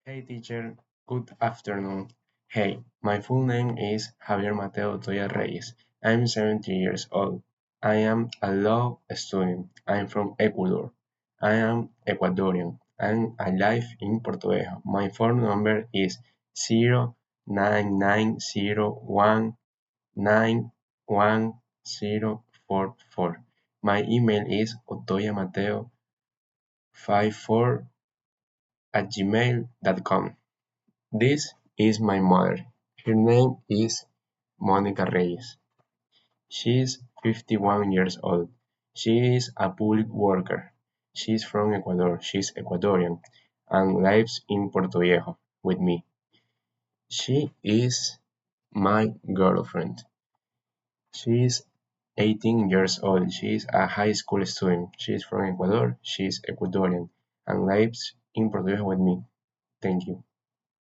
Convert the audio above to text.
Hey teacher, good afternoon. Hey, my full name is Javier Mateo Toya Reyes. I'm 17 years old. I am a law student. I'm from Ecuador. I am Ecuadorian and I live in Puerto Viejo. My phone number is 0990191044. My email is otoyamateo54@gmail.com. This is my mother. Her name is Mónica Reyes. She is 51 years old. She is a public worker. She is from Ecuador. She is Ecuadorian and lives in Puerto Viejo with me. She is my girlfriend. She is 18 years old. She is a high school student. She is from Ecuador. She is Ecuadorian and lives in Puerto Viejo with me. Thank you.